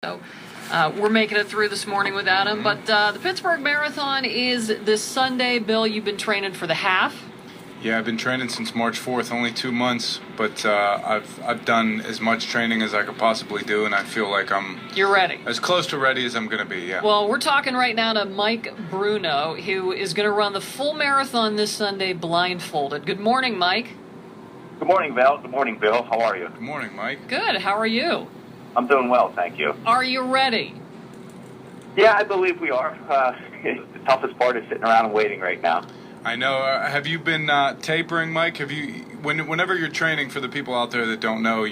So we're making it through this morning without him. But the Pittsburgh Marathon is this Sunday. Bill, you've been training for the half. Yeah, I've been training since March 4th, only 2 months, but I've done as much training as I could possibly do, and I feel like You're ready. As close to ready as I'm going to be, yeah. Well, we're talking right now to Mike Bruno, who is going to run the full marathon this Sunday blindfolded. Good morning, Mike. Good morning, Val. Good morning, Bill. How are you? Good morning, Mike. Good. How are you? I'm doing well, thank you. Are you ready? Yeah, I believe we are. The toughest part is sitting around and waiting right now. I know. Have you been tapering, Mike? Have you? Whenever you're training, for the people out there that don't know,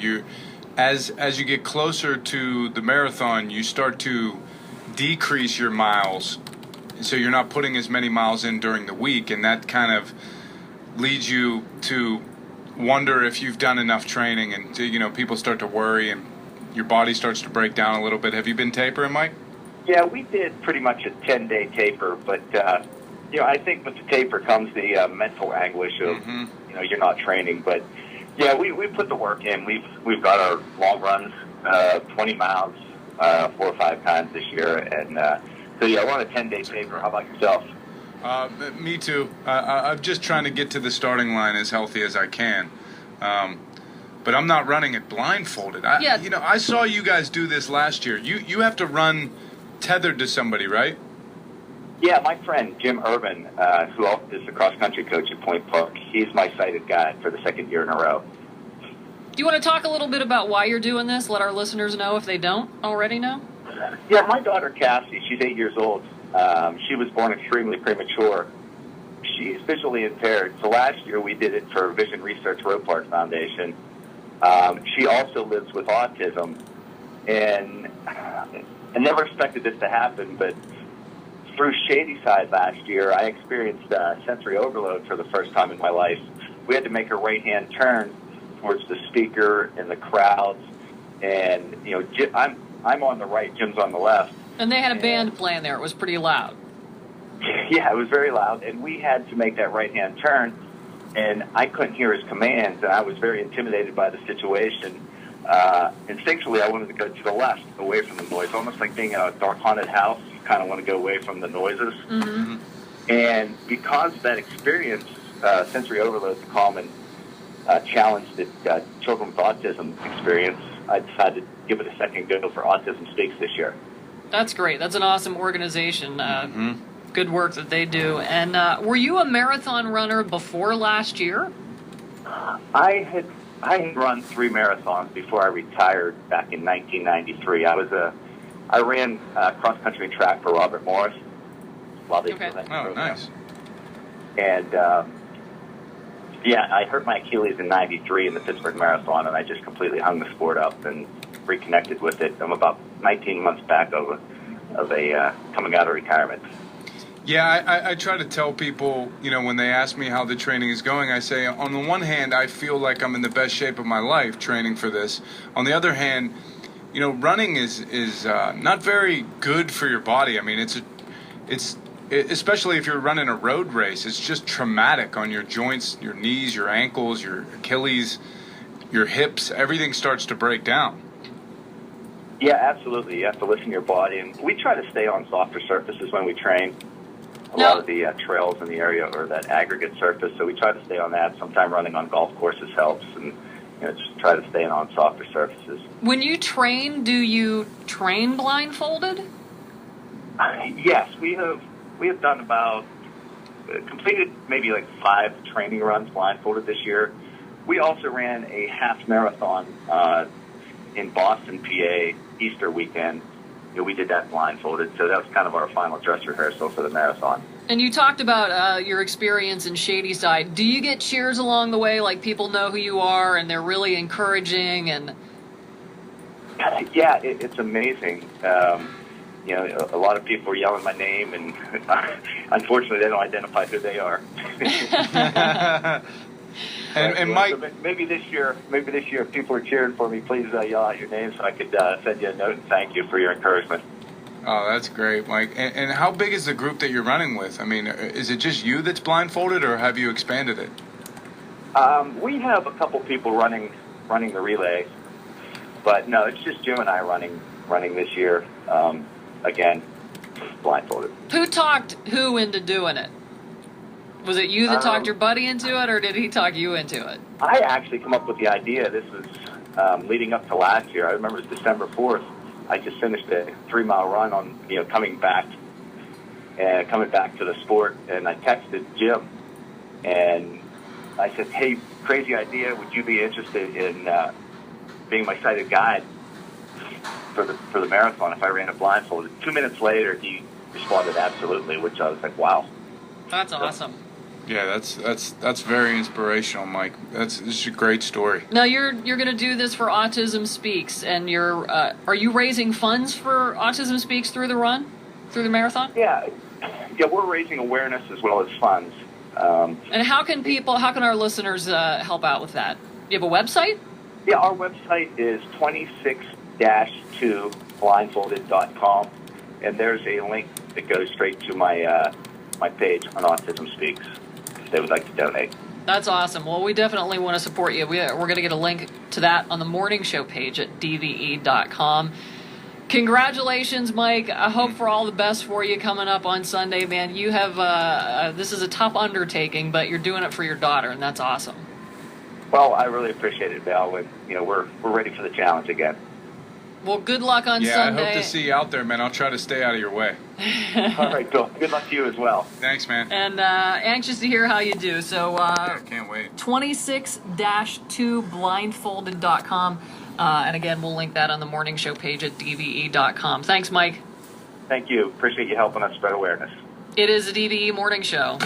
as you get closer to the marathon, you start to decrease your miles, so you're not putting as many miles in during the week, and that kind of leads you to wonder if you've done enough training, and people start to worry, and your body starts to break down a little bit. Have you been tapering, Mike? Yeah, we did pretty much a 10-day taper, but I think with the taper comes the mental anguish of you're not training. But yeah, we put the work in. We've got our long runs, 20 miles, 4 or 5 times this year, and so yeah, we're on a 10-day taper. How about yourself? Me too. I'm just trying to get to the starting line as healthy as I can. But I'm not running it blindfolded. I saw you guys do this last year. You have to run tethered to somebody, right? Yeah, my friend Jim Urban, who is the cross-country coach at Point Park, he's my sighted guide for the 2nd year in a row. Do you want to talk a little bit about why you're doing this? Let our listeners know if they don't already know. Yeah, my daughter Cassie, she's 8 years old. She was born extremely premature. She's visually impaired. So last year we did it for Vision Research Road Park Foundation. She also lives with autism, and I never expected this to happen, but through Shadyside last year, I experienced sensory overload for the first time in my life. We had to make a right-hand turn towards the speaker and the crowds, and I'm on the right, Jim's on the left. And they had a band playing there. It was pretty loud. Yeah, it was very loud, and we had to make that right-hand turn, and I couldn't hear his commands, and I was very intimidated by the situation. Instinctually, I wanted to go to the left, away from the noise, almost like being in a dark haunted house. You kind of want to go away from the noises. Mm-hmm. And because of that experience, sensory overload is a common challenge that children with autism experience, I decided to give it a second go for Autism Speaks this year. That's great. That's an awesome organization. Good work that they do. And were you a marathon runner before last year? I had run 3 marathons before I retired back in 1993. I ran cross country and track for Robert Morris while they Okay. were that Oh, program. nice. And I hurt my Achilles in '93 in the Pittsburgh Marathon, and I just completely hung the sport up and reconnected with it. I'm about 19 months back of a coming out of retirement. Yeah, I try to tell people, when they ask me how the training is going, I say, on the one hand, I feel like I'm in the best shape of my life training for this. On the other hand, running is not very good for your body. I mean, it's especially if you're running a road race, it's just traumatic on your joints, your knees, your ankles, your Achilles, your hips. Everything starts to break down. Yeah, absolutely. You have to listen to your body, and we try to stay on softer surfaces when we train. A lot of the trails in the area or that aggregate surface, so we try to stay on that. Sometimes running on golf courses helps, and just try to stay on softer surfaces. When you train, do you train blindfolded? Yes, we have done about completed maybe like 5 training runs blindfolded this year. We also ran a half marathon in Boston, PA, Easter weekend. We did that blindfolded, so that was kind of our final dress rehearsal for the marathon. And you talked about your experience in Shadyside. Do you get cheers along the way, like people know who you are and they're really encouraging? And yeah, it's amazing. A lot of people are yelling my name, and unfortunately, they don't identify who they are. And Mike, so maybe this year, if people are cheering for me, please yell out your name so I could send you a note and thank you for your encouragement. Oh, that's great, Mike. And how big is the group that you're running with? I mean, is it just you that's blindfolded, or have you expanded it? We have a couple people running the relay, but no, it's just Jim and I running running this year. Again, blindfolded. Who talked who into doing it? Was it you that talked your buddy into it, or did he talk you into it? I actually come up with the idea. This was leading up to last year. I remember it was December 4th. I just finished a 3-mile run on, coming back to the sport, and I texted Jim, and I said, "Hey, crazy idea. Would you be interested in being my sighted guide for the marathon if I ran it blindfolded?" 2 minutes later, he responded absolutely, which I was like, "Wow, that's awesome." Yeah, that's very inspirational, Mike. This is a great story. Now you're going to do this for Autism Speaks, and are you raising funds for Autism Speaks through the run, through the marathon? Yeah, we're raising awareness as well as funds. And how can our listeners help out with that? You have a website? Yeah, our website is 26-2blindfolded.com, and there's a link that goes straight to my page on Autism Speaks if they would like to donate. That's awesome. Well, we definitely want to support you. We're going to get a link to that on the morning show page at dve.com. Congratulations, Mike. I hope for all the best for you coming up on Sunday, man. You have this is a tough undertaking, but you're doing it for your daughter, and that's awesome. Well, I really appreciate it, Val. And, we're ready for the challenge again. Well, good luck on Sunday. Sunday. I hope to see you out there, man. I'll try to stay out of your way. All right, Bill. Good luck to you as well. Thanks, man. And anxious to hear how you do. So, yeah, can't wait. 26-2blindfolded.com. And again, we'll link that on the morning show page at dve.com. Thanks, Mike. Thank you. Appreciate you helping us spread awareness. It is a DVE morning show.